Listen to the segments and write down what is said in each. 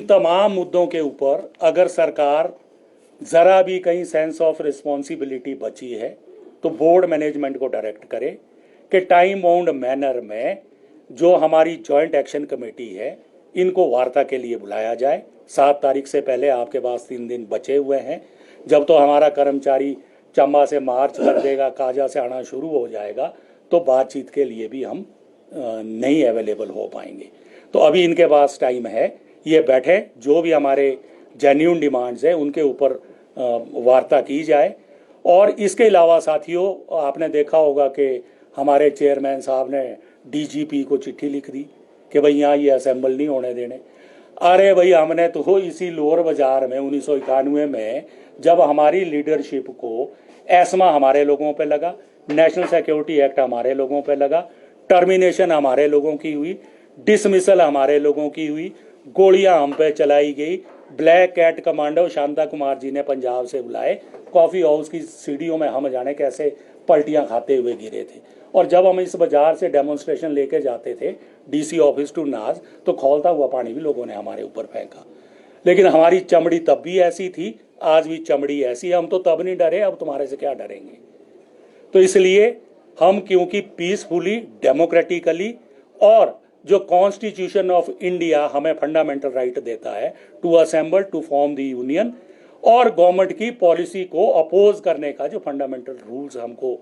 तमाम मुद्दों के ऊपर अगर सरकार ज़रा भी कहीं सेंस ऑफ रिस्पॉन्सिबिलिटी बची है तो बोर्ड मैनेजमेंट को डायरेक्ट करे कि टाइम बाउंड मैनर में जो हमारी जॉइंट एक्शन कमेटी है इनको वार्ता के लिए बुलाया जाए। 7 तारीख से पहले आपके पास 3 दिन बचे हुए हैं। जब तो हमारा कर्मचारी चंबा से मार्च कर देगा, काजा से आना शुरू हो जाएगा, तो बातचीत के लिए भी हम नहीं अवेलेबल हो पाएंगे। तो अभी इनके पास टाइम है, ये बैठे, जो भी हमारे जेन्यून डिमांड्स हैं उनके ऊपर वार्ता की जाए। और इसके अलावा साथियों, आपने देखा होगा कि हमारे चेयरमैन साहब ने डीजीपी को चिट्ठी लिख दी कि भाई यहाँ ये असेंबल नहीं होने देने। अरे भाई, हमने तो इसी लोअर बाजार में 1991 में जब हमारी लीडरशिप को एस्मा हमारे लोगों पे लगा, नेशनल सिक्योरिटी एक्ट हमारे लोगों पे लगा, टर्मिनेशन हमारे लोगों की हुई, डिसमिसल हमारे लोगों की हुई, गोलियां हम पे चलाई गई, black cat commando Shanta Kumar ji ने पंजाब से बुलाए, कॉफ़ी हाउस की सीढ़ियों में हम जाने कैसे पलटियां खाते हुए गिरे थे। और जब हम इस बाजार से डेमोन्स्ट्रेशन लेके जाते थे डीसी ऑफिस टू नाज, तो खौलता हुआ पानी भी लोगों ने हमारे ऊपर फेंका। लेकिन हमारी चमड़ी तब भी ऐसी थी, आज भी चमड़ी ऐसी है। हम तो तब नहीं डरे, अब तुम्हारे से क्या डरेंगे। तो इसलिए हम, क्योंकि पीसफुली, डेमोक्रेटिकली, और जो कॉन्स्टिट्यूशन ऑफ इंडिया हमें फंडामेंटल राइट देता है to assemble, to form the union, और गवर्नमेंट की पॉलिसी को अपोज करने का जो फंडामेंटल रूल्स हमको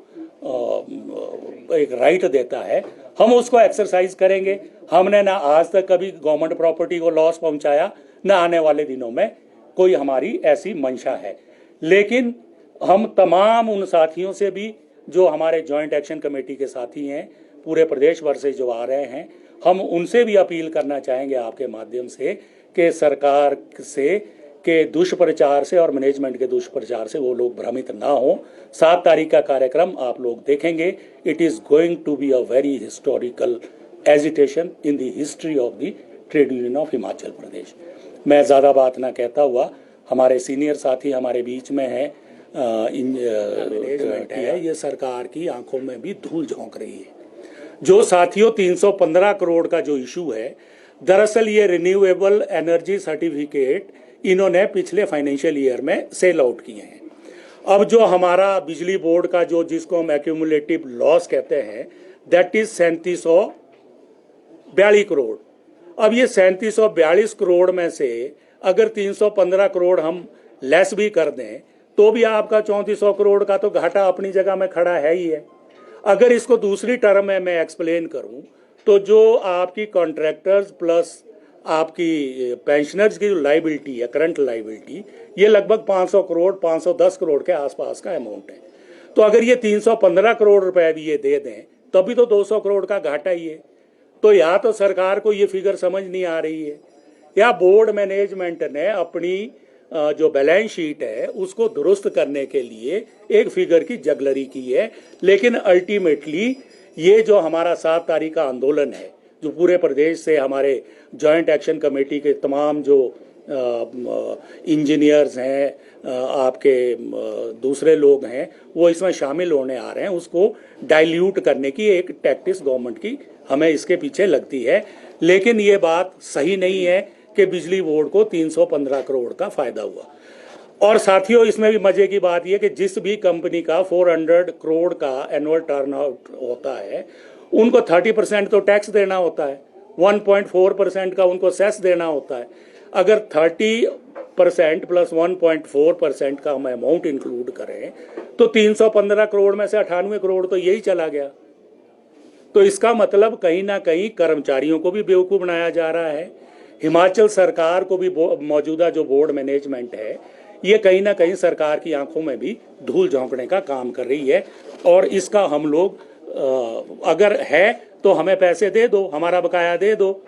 एक राइट देता है, हम उसको एक्सरसाइज करेंगे। हमने ना आज तक कभी गवर्नमेंट प्रॉपर्टी को लॉस पहुंचाया, ना आने वाले दिनों में कोई हमारी ऐसी मंशा है। लेकिन हम तमाम उन साथियों से भी जो हमारे जॉइंट एक्शन कमेटी के साथी हैं, पूरे प्रदेश भर से जो आ रहे हैं, हम उनसे भी अपील करना चाहेंगे आपके माध्यम से कि सरकार से के दुष्प्रचार से और मैनेजमेंट के दुष्प्रचार से वो लोग भ्रमित ना हो। 7 तारीख का कार्यक्रम आप लोग देखेंगे। It is going to be a very historical agitation in the history of the trade union of Himachal Pradesh. मैं ज़्यादा बात ना कहता हुआ, हमारे सीनियर साथी हमारे बीच में हैं, मैनेजमेंट है, ये सरकार की आंखों में भी धूल झोंक रही है। जो साथियों 315 करोड़ का जो इशू है, दरअसल ये रिन्यूएबल एनर्जी सर्टिफिकेट इन्होंने पिछले फाइनेंशियल ईयर में सेल आउट किए हैं। अब जो हमारा बिजली बोर्ड का जो, जिसको हम एक्यूमुलेटिव लॉस कहते हैं, दैट इज 3742 करोड़। अब ये 3742 करोड़ में से अगर 315 करोड़ हम लेस भी कर दें तो भी आपका 3400 करोड़ का तो घाटा अपनी जगह में खड़ा है ही है। अगर इसको दूसरी टर्म में मैं एक्सप्लेन करूं तो जो आपकी कॉन्ट्रैक्टर्स प्लस आपकी पेंशनर्स की जो लाइबिलिटी है, करंट लाइबिलिटी, ये लगभग 500 करोड़ 510 करोड़ के आसपास का अमाउंट है। तो अगर ये 315 करोड़ रुपए भी ये दे दें तभी तो 200 करोड़ का घाटा ही है। तो या तो सरकार को ये फिगर समझ नहीं आ रही है, या बोर्ड मैनेजमेंट ने अपनी जो बैलेंस शीट है उसको दुरुस्त करने के लिए एक फिगर की जगलरी की है। लेकिन अल्टीमेटली ये जो हमारा 7 तारीख का आंदोलन है, जो पूरे प्रदेश से हमारे जॉइंट एक्शन कमेटी के तमाम जो इंजीनियर्स हैं, आपके दूसरे लोग हैं, वो इसमें शामिल होने आ रहे हैं, उसको डाइल्यूट करने की एक टैक्टिस गवर्नमेंट की हमें इसके पीछे लगती है। लेकिन ये बात सही नहीं है कि बिजली बोर्ड को 315 करोड़ का फायदा हुआ। और साथियों, इसमें भी मजे की बात यह कि जिस भी कंपनी का 400 करोड़ का एनुअल टर्नआउट होता है, उनको 30% तो टैक्स देना होता है, 1.4% का उनको सेस देना होता है। अगर 30% प्लस 1.4% का हम अमाउंट इंक्लूड करें तो 315 करोड़ में से 98 करोड़ तो यही चला गया। तो इसका मतलब कहीं ना कहीं कर्मचारियों को भी बेवकूफ़ बनाया जा रहा है, हिमाचल सरकार को भी, मौजूदा जो बोर्ड मैनेजमेंट है, ये कहीं ना कहीं सरकार की आंखों में भी धूल झोंकने का काम कर रही है। और इसका हम लोग, अगर है तो हमें पैसे दे दो, हमारा बकाया दे दो,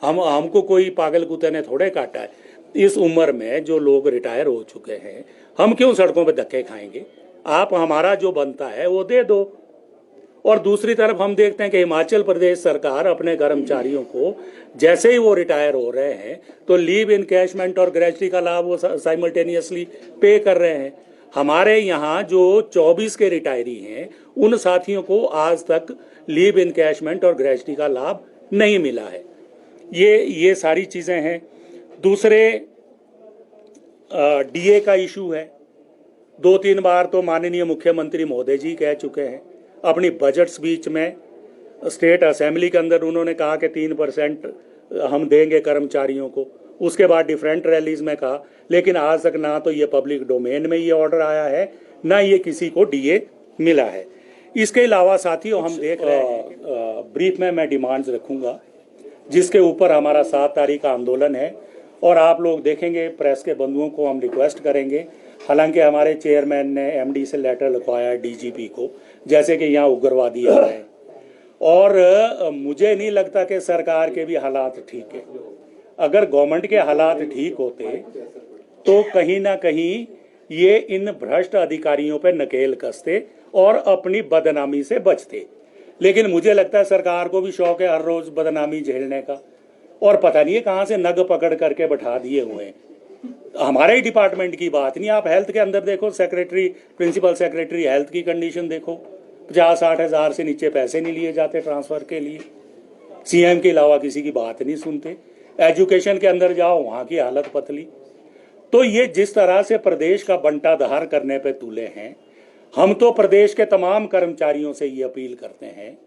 हमको कोई पागल कुत्ते ने थोड़े काटा है। इस उम्र में जो लोग रिटायर हो चुके हैं, हम क्यों सड़कों पर धक्के खाएंगे? आप हमारा जो बनता है वो दे दो। और दूसरी तरफ हम देखते हैं कि हिमाचल प्रदेश सरकार अपने कर्मचारियों को जैसे ही वो रिटायर हो रहे हैं तो लीव इनकैशमेंट और ग्रेजुटी का लाभ वो साइमल्टेनियसली पे कर रहे हैं। हमारे यहाँ जो 24 के रिटायरी हैं, उन साथियों को आज तक लीव इनकैशमेंट और ग्रेजुटी का लाभ नहीं मिला है। ये सारी चीज़ें हैं। दूसरे डीए का इशू है। 2-3 बार तो माननीय मुख्यमंत्री महोदय जी कह चुके हैं अपनी बजट स्पीच में, स्टेट असेंबली के अंदर उन्होंने कहा कि 3% हम देंगे कर्मचारियों को, उसके बाद डिफरेंट रैलीज में कहा, लेकिन आज तक ना तो ये पब्लिक डोमेन में ये ऑर्डर आया है, ना ये किसी को डीए मिला है। इसके अलावा साथियों हम देख रहे हैं, ब्रीफ में मैं डिमांड्स रखूंगा जिसके ऊपर हमारा 7 तारीख का आंदोलन है, और आप लोग देखेंगे प्रेस के बंधुओं को हम रिक्वेस्ट करेंगे। हालांकि हमारे चेयरमैन ने एमडी से लेटर लिखवाया है डीजीपी को, जैसे कि यहाँ उग्रवादी आ रहे हैं, और मुझे नहीं लगता कि सरकार के भी हालात ठीक है। अगर गवर्नमेंट के हालात ठीक होते तो कहीं ना कहीं ये इन भ्रष्ट अधिकारियों पर नकेल कसते और अपनी बदनामी से बचते। लेकिन मुझे लगता है सरकार को भी शौक है हर रोज बदनामी झेलने का, और पता नहीं है कहां से नग पकड़ करके बैठा दिए हुए हैं। हमारे ही डिपार्टमेंट की बात नहीं, आप हेल्थ के अंदर देखो, सेक्रेटरी, प्रिंसिपल सेक्रेटरी हेल्थ की कंडीशन देखो, 50-60 हजार से नीचे पैसे नहीं लिए जाते ट्रांसफर के लिए। सीएम के अलावा किसी की बात नहीं सुनते। एजुकेशन के अंदर जाओ, वहां की हालत पतली। तो ये जिस तरह से प्रदेश का बंटाधार करने पे तुले हैं, हम तो प्रदेश के तमाम कर्मचारियों से ये अपील करते हैं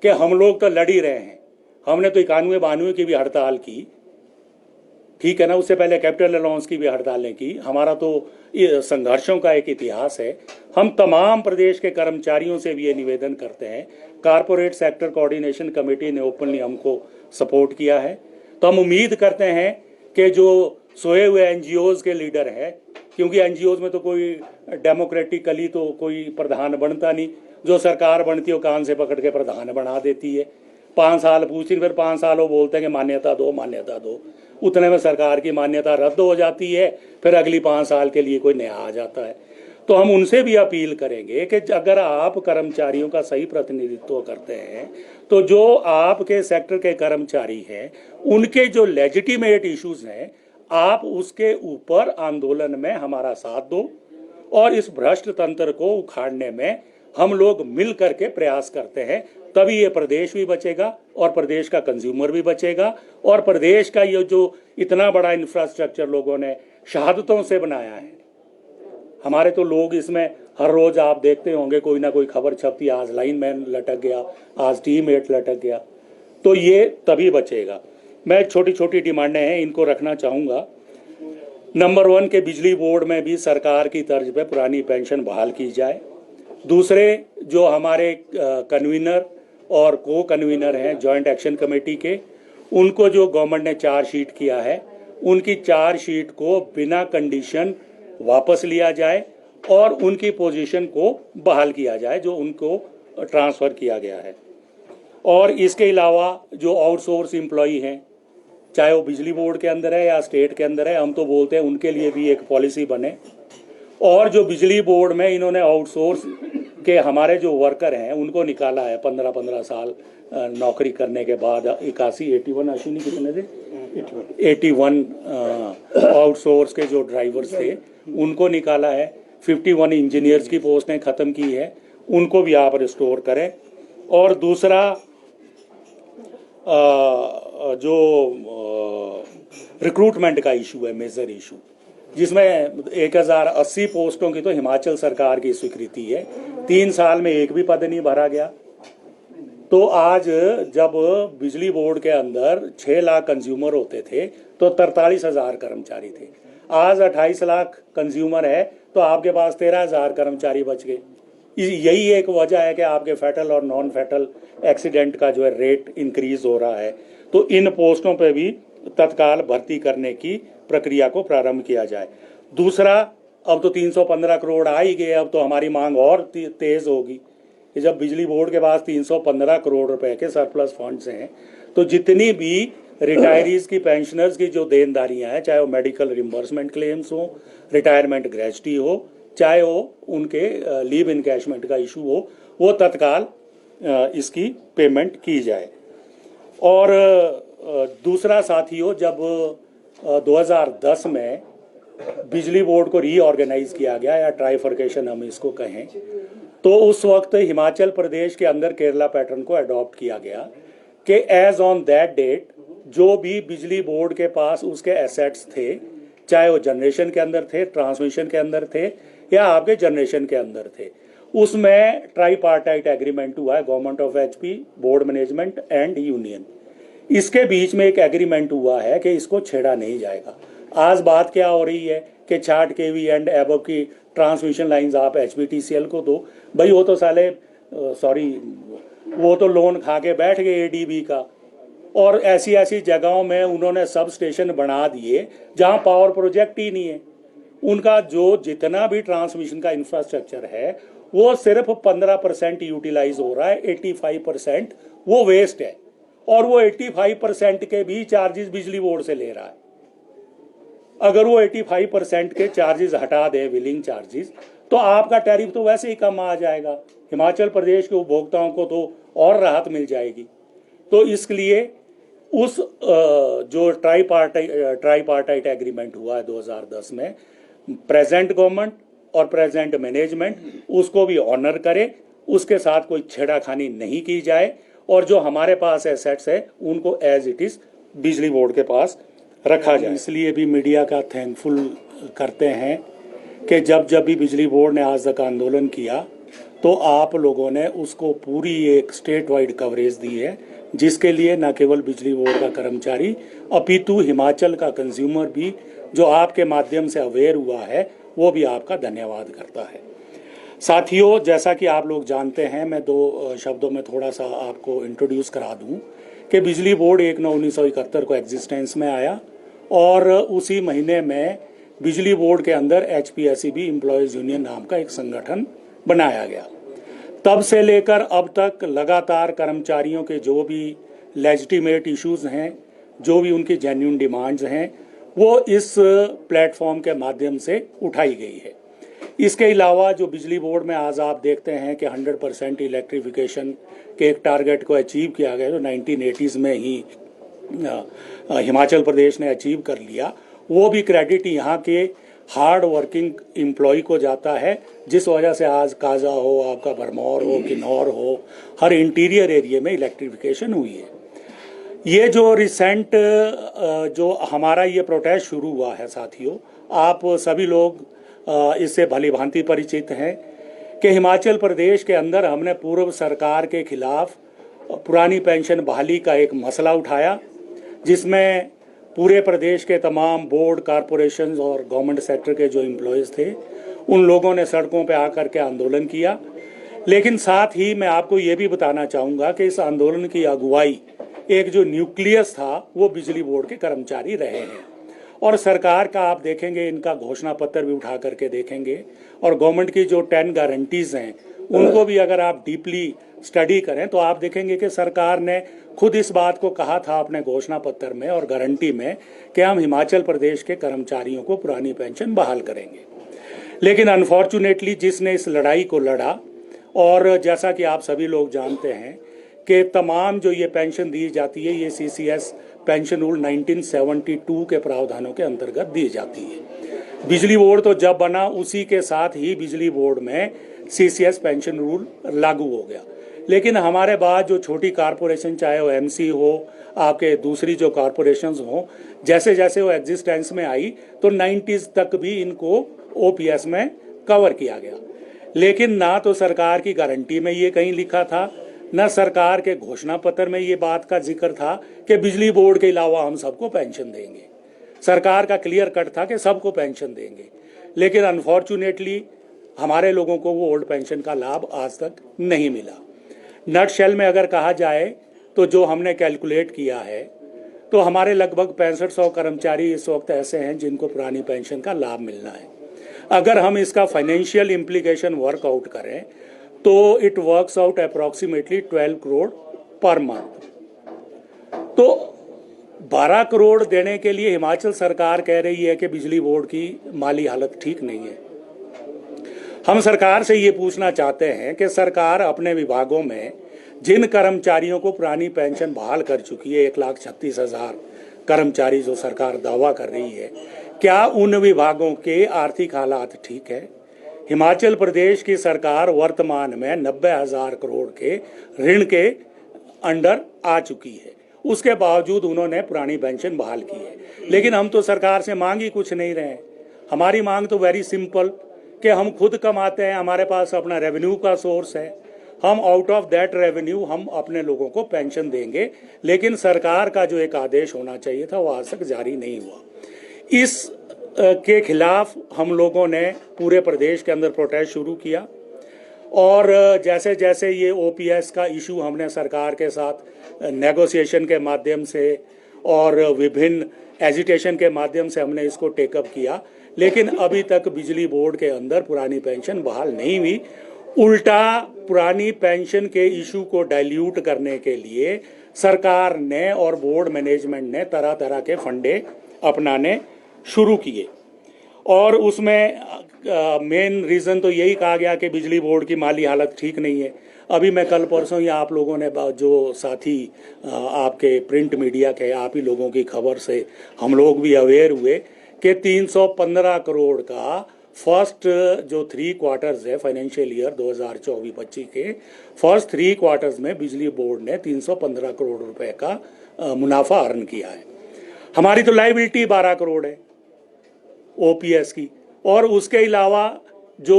कि हम लोग तो लड़ ही रहे हैं। हमने तो 91-92 की भी हड़ताल की, ठीक है ना, उससे पहले कैपिटल अलाउंस की भी हड़तालें की। हमारा तो ये संघर्षों का एक इतिहास है। हम तमाम प्रदेश के कर्मचारियों से भी ये निवेदन करते हैं, कारपोरेट सेक्टर कोऑर्डिनेशन कमेटी ने ओपनली हमको सपोर्ट किया है, तो हम उम्मीद करते हैं कि जो सोए हुए एनजीओज के लीडर हैं, क्योंकि एनजीओज में तो कोई डेमोक्रेटिकली तो कोई प्रधान बनता नहीं, जो सरकार बनती है वो कान से पकड़ के प्रधान बना देती है। 5 साल पूछती, फिर 5 साल वो बोलते हैं कि मान्यता दो मान्यता दो, उतने में सरकार की मान्यता रद्द हो जाती है, फिर अगली 5 साल के लिए कोई नया आ जाता है। तो हम उनसे भी अपील करेंगे कि अगर आप कर्मचारियों का सही प्रतिनिधित्व करते हैं तो जो आपके सेक्टर के कर्मचारी हैं उनके जो लेजिटिमेट इश्यूज हैं, आप उसके ऊपर आंदोलन में हमारा साथ दो, और इस भ्रष्ट तंत्र को उखाड़ने में हम लोग मिल करके प्रयास करते हैं। तभी ये प्रदेश भी बचेगा और प्रदेश का कंज्यूमर भी बचेगा, और प्रदेश का ये जो इतना बड़ा इंफ्रास्ट्रक्चर लोगों ने शहादतों से बनाया है, हमारे तो लोग इसमें हर रोज आप देखते होंगे कोई ना कोई खबर छपती, आज लाइनमैन लटक गया, आज टीममेट लटक गया, तो ये तभी बचेगा। मैं छोटी छोटी डिमांडें हैं, इनको रखना चाहूँगा। नंबर 1 के बिजली बोर्ड में भी सरकार की तर्ज पे पुरानी पेंशन बहाल की जाए। दूसरे जो हमारे कन्वीनर और को कन्वीनर हैं जॉइंट एक्शन कमेटी के, उनको जो गवर्नमेंट ने चार्जशीट किया है, उनकी चार्जशीट को बिना कंडीशन वापस लिया जाए और उनकी पोजीशन को बहाल किया जाए जो उनको ट्रांसफ़र किया गया है। और इसके अलावा जो आउटसोर्स एम्प्लॉई हैं, चाहे वो बिजली बोर्ड के अंदर है या स्टेट के अंदर है, हम तो बोलते हैं उनके लिए भी एक पॉलिसी बने। और जो बिजली बोर्ड में इन्होंने आउटसोर्स के हमारे जो वर्कर हैं उनको निकाला है 15-15 साल नौकरी करने के बाद, 81 अश्विनी कितने थे, 81 आउटसोर्स के जो ड्राइवर्स थे उनको निकाला है। 51 इंजीनियर्स की पोस्टें ख़त्म की है, उनको भी आप रिस्टोर करें। और दूसरा जो रिक्रूटमेंट का इशू है, मेजर इशू, जिसमें 1080 पोस्टों की तो हिमाचल सरकार की स्वीकृति है, 3 साल में एक भी पद नहीं भरा गया। तो आज जब बिजली बोर्ड के अंदर 6 लाख कंज्यूमर होते थे तो 43,000 कर्मचारी थे, आज 28 लाख कंज्यूमर है तो आपके पास 13,000 कर्मचारी बच गए। यही एक वजह है कि आपके फैटल और नॉन फैटल एक्सीडेंट का जो है रेट इंक्रीज हो रहा है। तो इन पोस्टों पे भी तत्काल भर्ती करने की प्रक्रिया को प्रारंभ किया जाए। दूसरा, अब तो 315 करोड़ आ ही गए, अब तो हमारी मांग और तेज होगी कि जब बिजली बोर्ड के पास 315 करोड़ रुपए के सरप्लस फंड्स हैं तो जितनी भी रिटायरीज की, पेंशनर्स की जो देनदारियां हैं, चाहे वो मेडिकल रिम्बर्समेंट क्लेम्स हो, रिटायरमेंट ग्रेच्युटी हो, चाहे वो उनके लीव इनकैशमेंट का इशू हो, वो तत्काल इसकी पेमेंट की जाए। और दूसरा साथियों, जब 2010 में बिजली बोर्ड को रीऑर्गेनाइज किया गया, या ट्राइफर्केशन हम इसको कहें, तो उस वक्त हिमाचल प्रदेश के अंदर केरला पैटर्न को अडॉप्ट किया गया कि एज ऑन दैट डेट जो भी बिजली बोर्ड के पास उसके एसेट्स थे, चाहे वो जनरेशन के अंदर थे, ट्रांसमिशन के अंदर थे, या आपके जनरेशन के अंदर थे, उसमें ट्राईपार्टाइट एग्रीमेंट हुआ है government of HP, board management and union. इसके बीच में एक एग्रीमेंट हुआ है कि इसको छेड़ा नहीं जाएगा। आज बात क्या हो रही है कि 60 केवी एंड एबव की ट्रांसमिशन लाइंस आप एचपीटीसीएल को दो। भाई वो तो साले वो तो लोन खा के बैठ गए एडीबी का, और ऐसी ऐसी जगहों में उन्होंने सब स्टेशन बना दिए जहां पावर प्रोजेक्ट ही नहीं है। उनका जो जितना भी ट्रांसमिशन का इंफ्रास्ट्रक्चर है वो सिर्फ 15% यूटिलाइज हो रहा है, 85% वो वेस्ट है, और वो 85% के भी चार्जेस बिजली बोर्ड से ले रहा है। अगर वो 85% के चार्जेस हटा दे, बिलिंग चार्जेस, तो आपका टैरिफ तो वैसे ही कम आ जाएगा। हिमाचल प्रदेश के उपभोक्ताओं को तो और राहत मिल जाएगी। तो इसलिए उस जो ट्राईपार्टाइट एग्रीमेंट हुआ है 2010 में, प्रेजेंट गवर्नमेंट और प्रेजेंट मैनेजमेंट उसको भी ऑनर करे, उसके साथ कोई छेड़ाखानी नहीं की जाए, और जो हमारे पास एसेट्स है उनको एज इट इज बिजली बोर्ड के पास रखा जाए। इसलिए भी मीडिया का थैंकफुल करते हैं कि जब जब भी बिजली बोर्ड ने आज तक आंदोलन किया तो आप लोगों ने उसको पूरी एक स्टेट वाइड कवरेज दी है, जिसके लिए न केवल बिजली बोर्ड का कर्मचारी अपितु हिमाचल का कंज्यूमर भी, जो आपके माध्यम से अवेयर हुआ है, वो भी आपका धन्यवाद करता है। साथियों, जैसा कि आप लोग जानते हैं, मैं 2 शब्दों में थोड़ा सा आपको इंट्रोड्यूस करा दूं कि बिजली बोर्ड 1/9/1971 को एग्जिस्टेंस में आया, और उसी महीने में बिजली बोर्ड के अंदर एचपीएसईबी एम्प्लॉयज़ यूनियन नाम का एक संगठन बनाया गया। तब से लेकर अब तक लगातार कर्मचारियों के जो भी लेजिटिमेट इश्यूज हैं, जो भी उनकी जेन्युइन डिमांड्स हैं, वो इस प्लेटफॉर्म के माध्यम से उठाई गई है। इसके अलावा जो बिजली बोर्ड में आज आप देखते हैं कि 100% इलेक्ट्रिफिकेशन के एक टारगेट को अचीव किया गया, जो 1980s में ही हिमाचल प्रदेश ने अचीव कर लिया, वो भी क्रेडिट यहाँ के हार्ड वर्किंग एम्प्लॉय को जाता है, जिस वजह से आज काजा हो, आपका भरमौर हो, किन्नौर हो, हर इंटीरियर एरिया में इलेक्ट्रिफिकेशन हुई है। ये जो रिसेंट जो हमारा ये प्रोटेस्ट शुरू हुआ है साथियों, आप सभी लोग इससे भली भांति परिचित हैं कि हिमाचल प्रदेश के अंदर हमने पूर्व सरकार के खिलाफ पुरानी पेंशन बहाली का एक मसला उठाया, जिसमें पूरे प्रदेश के तमाम बोर्ड, कॉरपोरेशंस और गवर्नमेंट सेक्टर के जो एम्प्लॉयज़ थे, उन लोगों ने सड़कों पे आकर के आंदोलन किया। लेकिन साथ ही मैं आपको ये भी बताना चाहूँगा कि इस आंदोलन की अगुवाई एक जो न्यूक्लियस था वो बिजली बोर्ड के कर्मचारी रहे हैं, और सरकार का आप देखेंगे, इनका घोषणा पत्र भी उठा करके देखेंगे, और गवर्नमेंट की जो 10 गारंटीज़ हैं उनको भी अगर आप डीपली स्टडी करें तो आप देखेंगे कि सरकार ने खुद इस बात को कहा था अपने घोषणा पत्र में और गारंटी में कि हम हिमाचल प्रदेश के कर्मचारियों को पुरानी पेंशन बहाल करेंगे। लेकिन अनफॉर्चुनेटली जिसने इस लड़ाई को लड़ा, और जैसा कि आप सभी लोग जानते हैं कि तमाम जो ये पेंशन दी जाती है, ये सीसीएस पेंशन रूल 1972 के प्रावधानों के अंतर्गत दी जाती है। बिजली बोर्ड तो जब बना उसी के साथ ही बिजली बोर्ड में सीसीएस पेंशन रूल लागू हो गया। लेकिन हमारे बाद जो छोटी कारपोरेशन, चाहे वो एमसी हो, आपके दूसरी जो कॉरपोरेशंस हो, जैसे जैसे वो एग्जिस्टेंस में आई तो 90s तक भी इनको ओपीएस में कवर किया गया। लेकिन ना तो सरकार की गारंटी में ये कहीं लिखा था, न सरकार के घोषणा पत्र में ये बात का जिक्र था कि बिजली बोर्ड के अलावा हम सबको पेंशन देंगे। सरकार का क्लियर कट था कि सबको पेंशन देंगे, लेकिन अनफॉर्चुनेटली हमारे लोगों को वो ओल्ड पेंशन का लाभ आज तक नहीं मिला। नट शेल में अगर कहा जाए तो जो हमने कैलकुलेट किया है तो हमारे लगभग 6500 कर्मचारी इस वक्त ऐसे हैं जिनको पुरानी पेंशन का लाभ मिलना है। अगर हम इसका फाइनेंशियल इम्प्लीकेशन वर्कआउट करें तो it works out approximately 12 crore per month. तो 12 करोड़ देने के लिए हिमाचल सरकार कह रही है कि बिजली बोर्ड की माली हालत ठीक नहीं है। हम सरकार से ये पूछना चाहते हैं कि सरकार अपने विभागों में जिन कर्मचारियों को पुरानी पेंशन बहाल कर चुकी है, 1,36,000 कर्मचारी जो सरकार दावा कर रही है, क्या उन विभागों के आर्थिक हालात ठीक है? हिमाचल प्रदेश की सरकार वर्तमान में 90,000 करोड़ के ऋण के अंडर आ चुकी है। उसके बावजूद उन्होंने पुरानी पेंशन बहाल की है। लेकिन हम तो सरकार से मांग ही कुछ नहीं रहे हैं। हमारी मांग तो वेरी सिंपल कि हम खुद कमाते हैं, हमारे पास अपना रेवेन्यू का सोर्स है, हम आउट ऑफ दैट रेवेन्यू हम अपने लोगों को पेंशन देंगे। लेकिन सरकार का जो एक आदेश होना चाहिए था वो आज तक जारी नहीं हुआ। इस के खिलाफ हम लोगों ने पूरे प्रदेश के अंदर प्रोटेस्ट शुरू किया और जैसे जैसे ये ओपीएस का इशू हमने सरकार के साथ नेगोशिएशन के माध्यम से और विभिन्न एजिटेशन के माध्यम से हमने इसको टेकअप किया, लेकिन अभी तक बिजली बोर्ड के अंदर पुरानी पेंशन बहाल नहीं हुई। उल्टा पुरानी पेंशन के इशू को डाइल्यूट करने के लिए सरकार ने और बोर्ड मैनेजमेंट ने तरह तरह के फंडे अपनाने शुरू किए और उसमें मेन रीज़न तो यही कहा गया कि बिजली बोर्ड की माली हालत ठीक नहीं है। अभी मैं कल परसों ही आप लोगों ने जो साथी आपके प्रिंट मीडिया के आप ही लोगों की खबर से हम लोग भी अवेयर हुए कि 315 करोड़ का फर्स्ट जो 3 क्वार्टर्स है फाइनेंशियल ईयर 2024-25 के फर्स्ट 3 क्वार्टर्स में बिजली बोर्ड ने 315 करोड़ रुपए का मुनाफा अर्न किया है। हमारी तो लाइबिलिटी 12 करोड़ है ओपीएस की, और उसके अलावा जो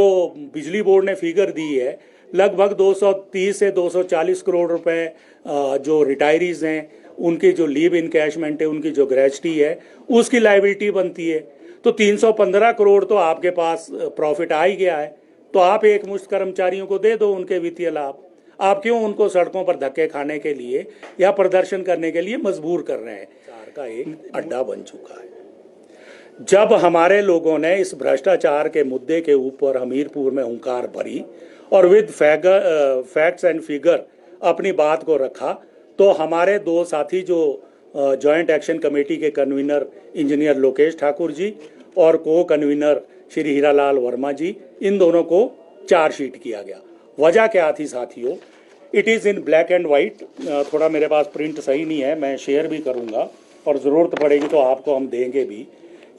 बिजली बोर्ड ने फिगर दी है लगभग 230 से 240 करोड़ रुपए जो रिटायरीज हैं उनकी जो लीव इनकैशमेंट है, उनकी जो ग्रेजुटी है, उसकी लाइबिलिटी बनती है। तो 315 करोड़ तो आपके पास प्रॉफिट आ ही गया है, तो आप एक मुश्त कर्मचारियों को दे दो उनके वित्तीय लाभ। आप क्यों उनको सड़कों पर धक्के खाने के लिए या प्रदर्शन करने के लिए मजबूर कर रहे हैं? भ्रष्टाचार का एक अड्डा बन चुका है। जब हमारे लोगों ने इस भ्रष्टाचार के मुद्दे के ऊपर हमीरपुर में हुंकार भरी और विद फैक्ट्स एंड फिगर अपनी बात को रखा, तो हमारे 2 साथी जो जॉइंट एक्शन कमेटी के कन्वीनर इंजीनियर लोकेश ठाकुर जी और को कन्वीनर श्री हीरालाल वर्मा जी, इन दोनों को चार्जशीट किया गया। वजह क्या थी साथियों? It is in black and white. थोड़ा मेरे पास प्रिंट सही नहीं है, मैं शेयर भी करूँगा और ज़रूरत पड़ेगी तो आपको हम देंगे भी।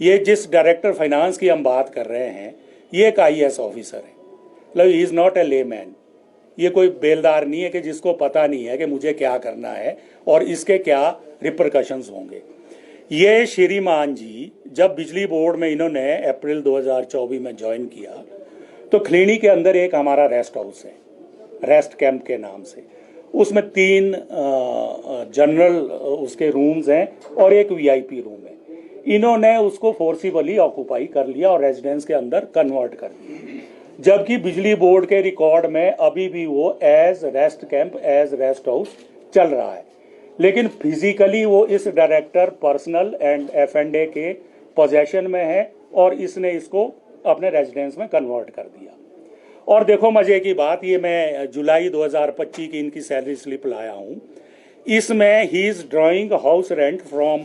ये जिस डायरेक्टर फाइनेंस की हम बात कर रहे हैं ये एक आईएएस ऑफिसर है, मतलब he is not a layman. ये कोई बेलदार नहीं है कि जिसको पता नहीं है कि मुझे क्या करना है और इसके क्या रिपरकशंस होंगे। ये श्रीमान जी जब बिजली बोर्ड में इन्होंने अप्रैल 2024 में ज्वाइन किया तो खलीनी के अंदर एक हमारा रेस्ट हाउस है, रेस्ट कैंप के नाम से, उसमें 3 जनरल उसके रूम्स हैं और एक वीआईपी रूम है। इन्होंने उसको फोर्सिबली ऑक्यूपाई कर लिया और रेजिडेंस के अंदर कन्वर्ट कर दिया, जबकि बिजली बोर्ड के रिकॉर्ड में अभी भी वो as rest camp, as rest house चल रहा है। लेकिन फिजिकली वो इस डायरेक्टर पर्सनल एंड एफएनडे के पोजेशन में है और इसने इसको अपने रेजिडेंस में कन्वर्ट कर दिया। और देखो मजे की बात, ये मैं जुलाई 2025 की इनकी सैलरी स्लिप लाया हूँ। इसमें he is drawing house rent from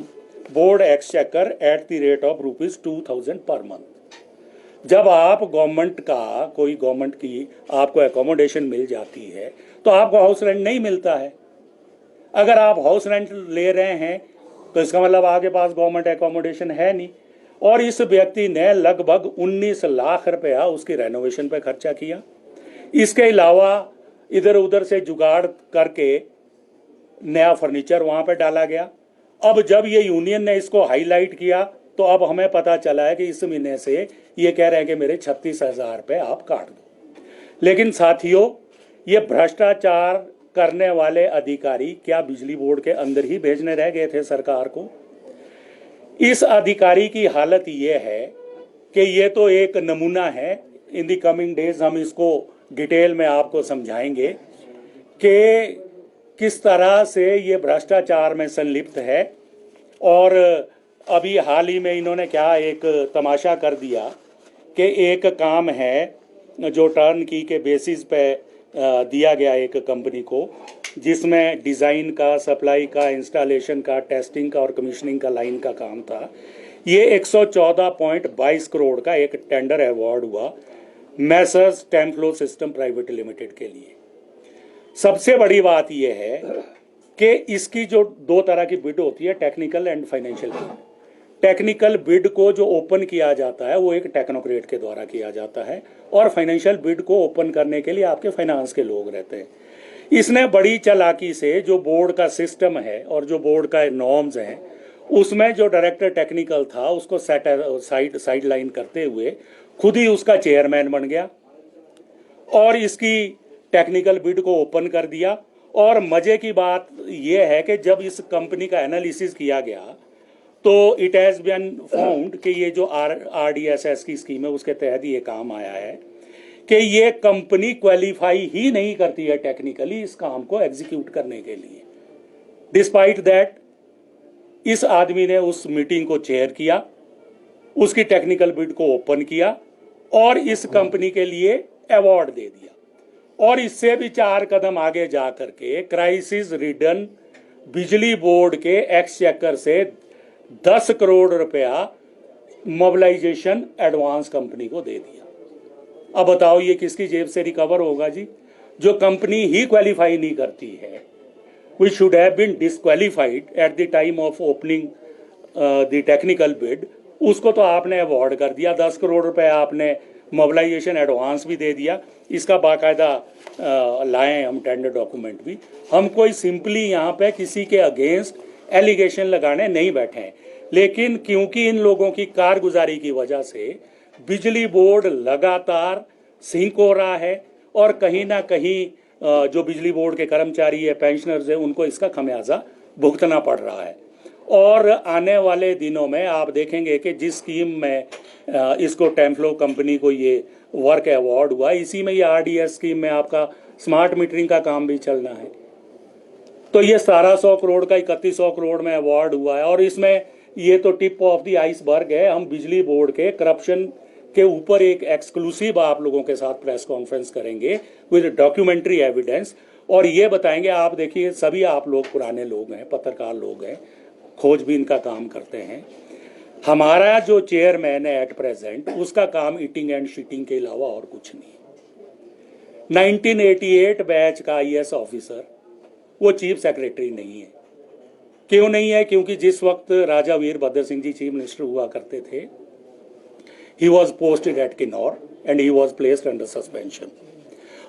board exchequer at the rate of ₹2000 per month. जब आप गवर्नमेंट का कोई गवर्नमेंट की आपको एकोमोडेशन मिल जाती है तो आपको हाउस रेंट नहीं मिलता है। अगर आप हाउस रेंट ले रहे हैं तो इसका मतलब आपके पास गवर्नमेंट एकोमोडेशन है नहीं। और इस व्यक्ति ने लगभग 19 लाख रुपया उसकी रेनोवेशन पे खर्चा किया। इसके अलावा इधर उधर से जुगाड़ करके नया फर्नीचर वहां पे डाला गया। अब जब ये यूनियन ने इसको हाईलाइट किया तो अब हमें पता चला है कि इस महीने से ये कह रहे हैं कि मेरे 36,000 रुपये आप काट दो। लेकिन साथियों, ये भ्रष्टाचार करने वाले अधिकारी क्या बिजली बोर्ड के अंदर ही भेजने रह गए थे सरकार को? इस अधिकारी की हालत ये है कि ये तो एक नमूना है। इन दी कमिंग डेज हम इसको डिटेल में आपको समझाएंगे कि किस तरह से ये भ्रष्टाचार में संलिप्त है। और अभी हाल ही में इन्होंने क्या एक तमाशा कर दिया कि एक काम है जो टर्न की के बेसिस पे दिया गया एक कंपनी को, जिसमें डिज़ाइन का, सप्लाई का, इंस्टॉलेशन का, टेस्टिंग का और कमीशनिंग का लाइन का काम था। ये 114.22 करोड़ का एक टेंडर अवार्ड हुआ मैसर्स टेम्फ्लो सिस्टम प्राइवेट लिमिटेड के लिए। सबसे बड़ी बात यह है कि इसकी जो 2 तरह की बिड होती है, technical and financial bid. Technical bid को जो ओपन किया जाता है वो एक टेक्नोक्रेट के द्वारा किया जाता है और फाइनेंशियल बिड को ओपन करने के लिए आपके फाइनेंस के लोग रहते हैं। इसने बड़ी चालाकी से जो बोर्ड का सिस्टम है और जो बोर्ड का नॉर्म्स हैं उसमें जो डायरेक्टर टेक्निकल था उसको साइड लाइन करते हुए खुद ही उसका चेयरमैन बन गया और इसकी टेक्निकल बिड को ओपन कर दिया। और मजे की बात यह है कि जब इस कंपनी का एनालिसिस किया गया तो इट हैज़ बीन फाउंड कि ये जो RDSS की स्कीम है उसके तहत ये काम आया है कि ये कंपनी क्वालिफाई ही नहीं करती है टेक्निकली इस काम को एग्जीक्यूट करने के लिए। डिस्पाइट दैट इस आदमी ने उस मीटिंग को चेयर किया, उसकी टेक्निकल बिड को ओपन किया और इस कंपनी के लिए अवार्ड दे दिया। और इससे भी 4 कदम आगे जा करके क्राइसिस रिडन बिजली बोर्ड के एक्सचेकर से 10 करोड़ रुपया मोबिलाइजेशन एडवांस कंपनी को दे दिया। अब बताओ ये किसकी जेब से रिकवर होगा जी? जो कंपनी ही क्वालिफाई नहीं करती है, which should have been disqualified at the time of opening the technical bid, उसको तो आपने अवॉर्ड कर दिया, 10 करोड़ रुपए आपने मोबिलाइजेशन एडवांस भी दे दिया। इसका बाकायदा लाए हम टेंडर डॉक्यूमेंट भी। हम कोई सिंपली यहाँ पे किसी के अगेंस्ट एलिगेशन लगाने नहीं बैठे हैं, लेकिन क्योंकि इन लोगों की कारगुजारी की वजह से बिजली बोर्ड लगातार सिंक हो रहा है और कहीं ना कहीं जो बिजली बोर्ड के कर्मचारी है, पेंशनर्स है, उनको इसका खमियाजा भुगतना पड़ रहा है। और आने वाले दिनों में आप देखेंगे कि जिस स्कीम में इसको टेम्फ्लो कंपनी को ये वर्क अवार्ड हुआ, इसी में ये RDS स्कीम में आपका स्मार्ट मीटरिंग का काम भी चलना है। तो ये 1700 करोड़ का 3100 करोड़ में अवार्ड हुआ है और इसमें ये तो टिप ऑफ द आइसबर्ग है। हम बिजली बोर्ड के करप्शन के ऊपर एक एक्सक्लूसिव आप लोगों के साथ प्रेस कॉन्फ्रेंस करेंगे विद डॉक्यूमेंट्री एविडेंस और ये बताएंगे। आप देखिए, सभी आप लोग पुराने लोग हैं, पत्रकार लोग हैं, खोजबीन का काम करते हैं। हमारा जो चेयरमैन है एट प्रेजेंट, उसका काम ईटिंग एंड शीटिंग के अलावा और कुछ नहीं। 1988 बैच का IAS ऑफिसर, वो चीफ सेक्रेटरी नहीं है। क्यों नहीं है? क्योंकि जिस वक्त राजा वीरभद्र सिंह जी चीफ मिनिस्टर हुआ करते थे, he was posted at Kinnaur and he was placed under suspension.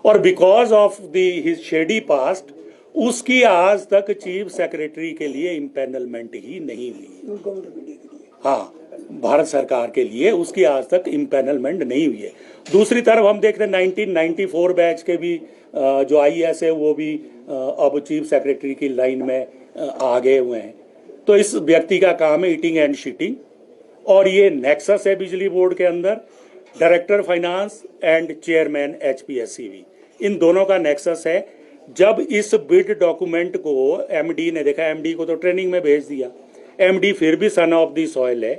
और because of his shady past, उसकी आज तक चीफ सेक्रेटरी के लिए इम्पैनलमेंट ही नहीं हुई। हाँ, भारत सरकार के लिए उसकी आज तक इम्पैनलमेंट नहीं हुई है। दूसरी तरफ हम देखते हैं 1994 बैच के भी जो IAS है वो भी अब चीफ सेक्रेटरी की लाइन में आ गए हुए हैं। तो इस व्यक्ति का काम है ईटिंग एंड शीटिंग और ये नेक्सस है बिजली बोर्ड के अंदर, director finance and chairman HPSCV, इन दोनों का नेक्सस है। जब इस बिड डॉक्यूमेंट को MD ने देखा, MD को तो ट्रेनिंग में भेज दिया, MD फिर भी सन ऑफ दी सॉइल है,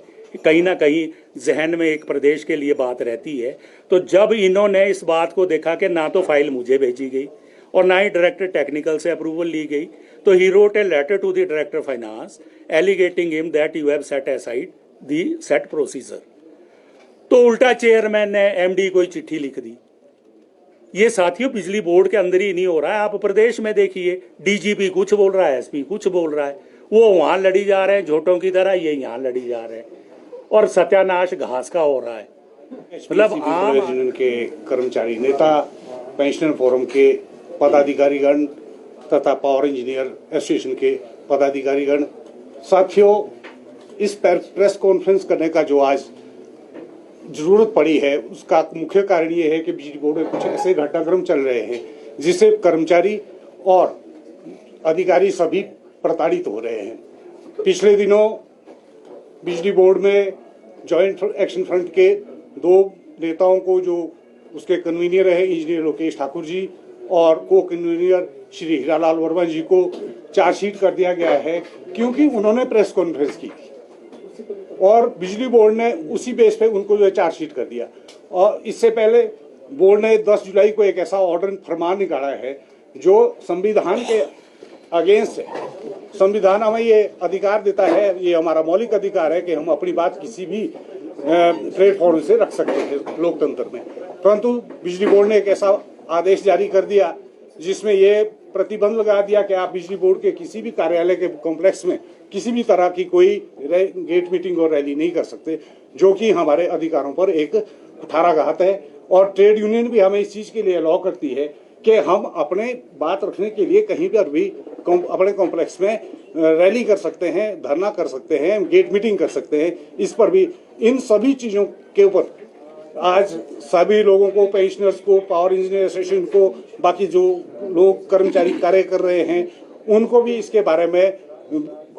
कहीं ना कहीं जहन में एक प्रदेश के लिए बात रहती है। तो जब इन्होंने इस बात को देखा कि ना तो फाइल मुझे भेजी गई और ना ही डायरेक्टर टेक्निकल से अप्रूवल ली गई, तो ही wrote a letter to the director finance alleging him that you have set aside the set procedure. तो उल्टा चेयरमैन ने MD को चिट्ठी लिख दी। ये साथियों बिजली बोर्ड के अंदर ही नहीं हो रहा है, आप प्रदेश में देखिए, DGP कुछ बोल रहा है, SP कुछ बोल रहा है, वो वहां लड़ी जा रहे हैं झोटों की तरह, ये यहाँ लड़ी जा रहे हैं और सत्यानाश घास का हो रहा है। मतलब आम के कर्मचारी, नेता, पेंशनर फोरम के पदाधिकारीगण तथा पावर इंजीनियर एसोसिएशन के पदाधिकारीगण, साथियों, इस प्रेस कॉन्फ्रेंस करने का जो आज जरूरत पड़ी है उसका मुख्य कारण ये है कि बिजली बोर्ड में कुछ ऐसे घटनाक्रम चल रहे हैं जिससे कर्मचारी और अधिकारी सभी प्रताड़ित हो रहे हैं। पिछले दिनों बिजली बोर्ड में जॉइंट एक्शन फ्रंट के 2 नेताओं को, जो उसके कन्वीनियर है इंजीनियर लोकेश ठाकुर जी और को कन्वीनियर श्री हीरालाल वर्मा जी को चार्जशीट कर दिया गया है क्योंकि उन्होंने प्रेस कॉन्फ्रेंस की और बिजली बोर्ड ने उसी बेस पे उनको जो है चार्जशीट कर दिया। और इससे पहले बोर्ड ने 10 जुलाई को एक ऐसा ऑर्डर फरमान निकाला है जो संविधान के अगेंस्ट है। संविधान हमें ये अधिकार देता है, ये हमारा मौलिक अधिकार है कि हम अपनी बात किसी भी प्लेटफॉर्म से रख सकते हैं लोकतंत्र में, परंतु बिजली बोर्ड ने एक ऐसा आदेश जारी कर दिया जिसमें ये प्रतिबंध लगा दिया कि आप बिजली बोर्ड के किसी भी कार्यालय के कॉम्प्लेक्स में किसी भी तरह की कोई गेट मीटिंग और रैली नहीं कर सकते, जो कि हमारे अधिकारों पर एक कुठाराघात है। और ट्रेड यूनियन भी हमें इस चीज के लिए अलाउ करती है कि हम अपने बात रखने के लिए कहीं पर भी अपने कॉम्प्लेक्स में रैली कर सकते हैं, धरना कर सकते हैं, गेट मीटिंग कर सकते हैं। इस पर भी इन सभी चीज़ों के ऊपर आज सभी लोगों को, पेंशनर्स को, पावर इंजीनियर एसोसिएशन को, बाकी जो लोग कर्मचारी कार्य कर रहे हैं उनको भी इसके बारे में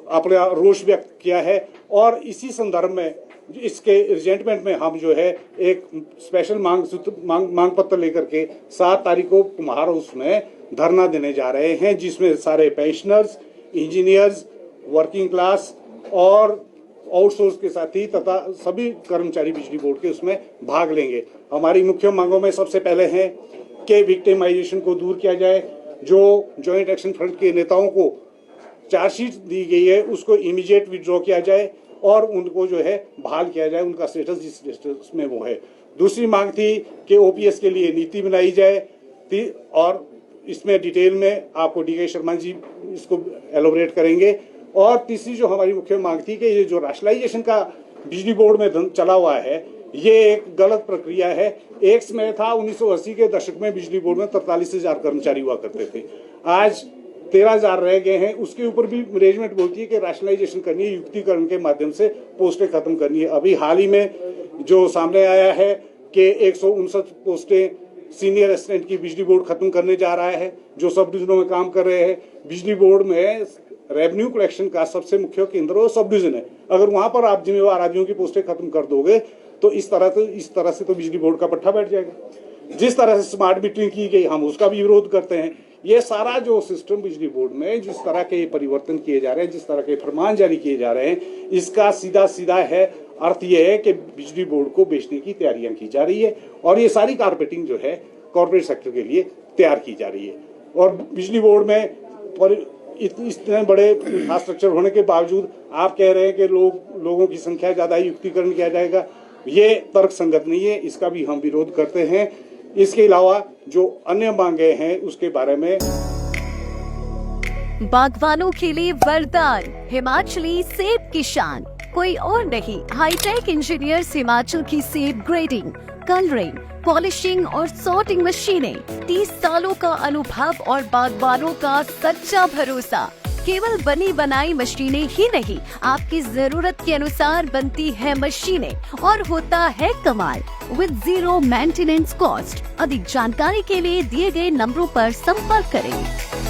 अपना रोष व्यक्त किया है। और इसी संदर्भ में इसके रिजेंटमेंट में हम जो है एक स्पेशल मांग पत्र लेकर के 7 तारीख को कुम्हार हाउस में धरना देने जा रहे हैं, जिसमें सारे पेंशनर्स, इंजीनियर्स, वर्किंग क्लास और आउटसोर्स के साथी तथा सभी कर्मचारी बिजली बोर्ड के उसमें भाग लेंगे। हमारी मुख्य मांगों में सबसे पहले है कि विक्टिमाइजेशन को दूर किया जाए। जो जॉइंट एक्शन फ्रंट के नेताओं को चार्जशीट दी गई है उसको इमीडिएट विड्रॉ किया जाए और उनको जो है बहाल किया जाए, उनका स्टेटस जिस स्टेटस में वो है। दूसरी मांग थी कि ओपीएस के लिए नीति बनाई जाए और इसमें डिटेल में आपको डी.के. शर्मा जी इसको एलोबरेट करेंगे। और तीसरी जो हमारी मुख्य मांग थी कि ये जो राशनलाइजेशन का बिजली बोर्ड में चला हुआ है ये एक गलत प्रक्रिया है। एक समय था 1980 के दशक में बिजली बोर्ड में 43,000 कर्मचारी हुआ करते थे, आज 13,000 रह गए हैं। उसके ऊपर भी मैनेजमेंट बोलती है कि राशनलाइजेशन करनी है, युक्तिकरण के माध्यम से पोस्टें खत्म करनी है। अभी हाल ही में जो सामने आया है कि 159 पोस्टें सीनियर असिस्टेंट की बिजली बोर्ड खत्म करने जा रहा है, जो सब डिविजनों में काम कर रहे हैं। बिजली बोर्ड में रेवेन्यू कलेक्शन का सबसे मुख्य केंद्र वो सब डिविजन है। अगर वहां पर आप जिम्मेवार आदमियों की पोस्टें खत्म कर दोगे तो इस तरह से तो बिजली बोर्ड का पट्टा बैठ जाएगा। जिस तरह से स्मार्ट मीटरिंग की गई हम उसका भी विरोध करते हैं। ये सारा जो सिस्टम बिजली बोर्ड में जिस तरह के परिवर्तन किए जा रहे हैं, जिस तरह के फरमान जारी किए जा रहे हैं, इसका सीधा है अर्थ ये है कि बिजली बोर्ड को बेचने की तैयारियां की जा रही है और ये सारी कारपेटिंग जो है कॉर्पोरेट सेक्टर के लिए तैयार की जा रही है। और बिजली बोर्ड में इतने बड़े इंफ्रास्ट्रक्चर होने के बावजूद आप कह रहे हैं कि लोगों की संख्या ज्यादा युक्तिकरण किया जाएगा, ये तर्क संगत नहीं है, इसका भी हम विरोध करते हैं। इसके अलावा जो अन्य मांगे हैं उसके बारे में बागवानों के लिए वरदान, हिमाचली सेब की शान कोई और नहीं। हाईटेक इंजीनियर्स हिमाचल की सेब ग्रेडिंग, कलरिंग, पॉलिशिंग और सॉर्टिंग मशीनें, 30 सालों का अनुभव और बागवानों का सच्चा भरोसा। केवल बनी बनाई मशीनें ही नहीं, आपकी जरूरत के अनुसार बनती है मशीनें और होता है कमाल विद 0 मेंटेनेंस कॉस्ट। अधिक जानकारी के लिए दिए गए नंबरों पर संपर्क करें।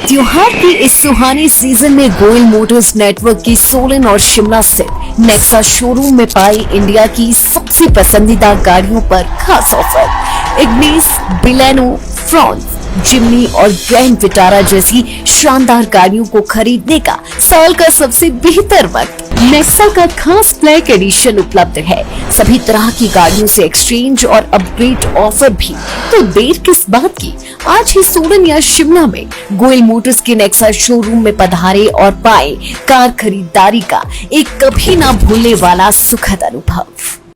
त्योहार के इस सुहाने सीजन में गोयल मोटर्स नेटवर्क की सोलन और शिमला से नेक्सा शोरूम में पाई इंडिया की सबसे पसंदीदा गाड़ियों पर खास ऑफर। इग्निस, बिलेनो, फ्रॉन्स, जिमनी और ग्रैंड विटारा जैसी शानदार गाड़ियों को खरीदने का साल का सबसे बेहतर वक्त। नेक्सा का खास ब्लैक एडिशन उपलब्ध है। सभी तरह की गाड़ियों से एक्सचेंज और अपग्रेड ऑफर भी, तो देर किस बात की, आज ही सोलन या शिमला में गोयल मोटर्स के नेक्सा शोरूम में पधारे और पाए कार खरीदारी का एक कभी ना भूलने वाला सुखद अनुभव।